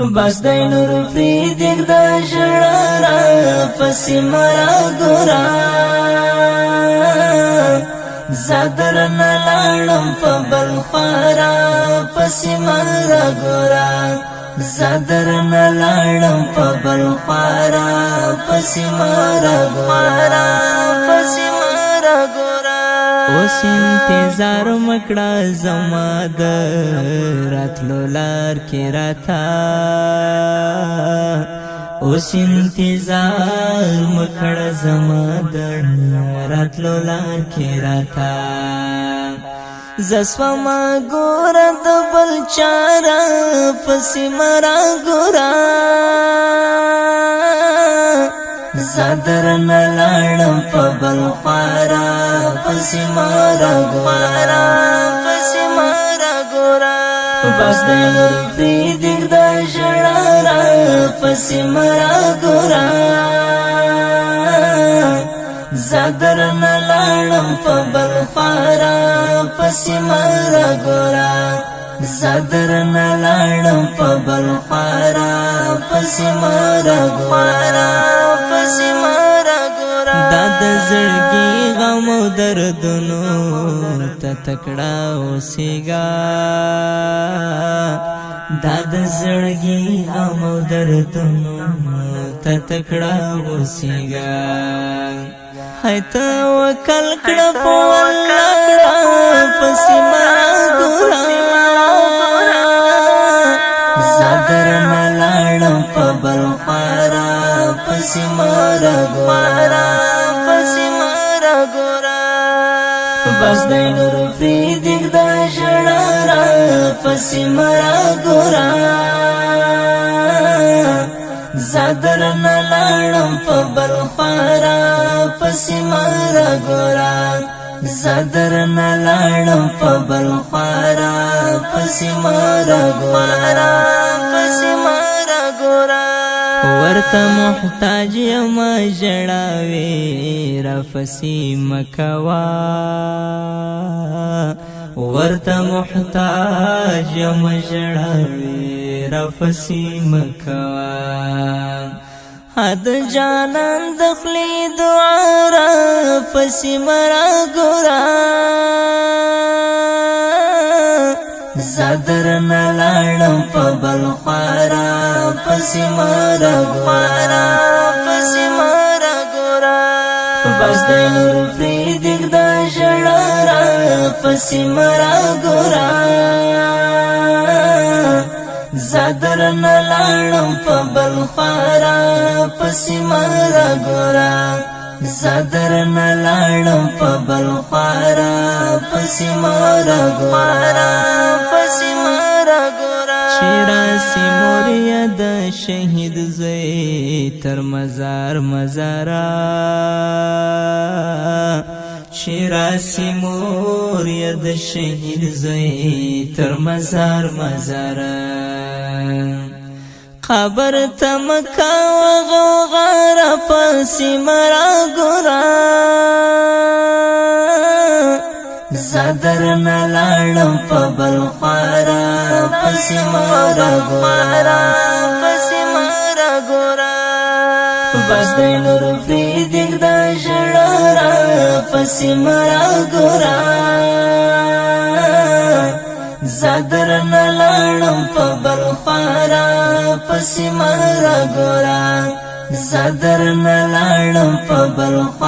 بس دای نور فریدګ د ژړا پسې مرا ګورا زادر نه لاړم په بل خورا پسې مرا ګورا زادر نه لاړم په بل خورا پسې مرا ګورا پسې مرا ګورا اوس انتظار مکړه زما د راتلو لار کې راته اوس انتظار مکړه زما د راتلو لار کې راته زسوما ګوره د بل چاره پسې مرا ګوره زادر نه لاړم په بل خورا پسې مرا ګوره پسې مرا ګوره بس د نور فریدګ د ژړا پسې مرا ګوره زادر نه لاړم په بل خورا پسې مرا ګوره زادر نه لاړم په بل خورا پسې مرا ګوره پسې مرا ګوره دا د زړګي غم او دردونو ته تکړه اوسېږه دا د زړګي غم او دردونو ته تکړه اوسېږه هی توکل کړه په الله پسې مرا ګوره زادر نه لاړم په بل خورا پسې مرا ګوره پسې مرا ګوره بس د نور فریدګ د ژړا پسې مرا ګوره زادر نه لاړم په بل خورا پسې مرا ګوره زادر نه لاړم په بل خورا پسې مرا ګوره پسې مرا ګوره ورته محتاج یم ژړاوې راپسې مکوه ورته محتاج یم ژړاوې راپسې مکوه د جانان د خولې دعا راپسې مرا ګوره زادر نه لاړم په بل خورا پسې مرا ګوره پسې مرا ګوره بس د نور فریدګ د ژړا پسې مرا ګوره زادر نه لاړم په بل خورا پسې مرا ګوره زادر نه لاړم په بل خورا پسې مرا ګوره پسې مرا ګوره چې راسي موریا د شهید زوی تر مزار مزارا چې راسي موریا د شهید زوی تر مزار مزارا خبر تمکا وغوغار پسې مرا ګوره زادر نه لاړم په بل خورا پسې مرا ګوره پسې مرا ګوره بس د نور فریدګ د ژړا پسې مرا ګوره زادر نه لاړم په بل خورا پسې مرا ګوره زادر نه لاړم په بل خورا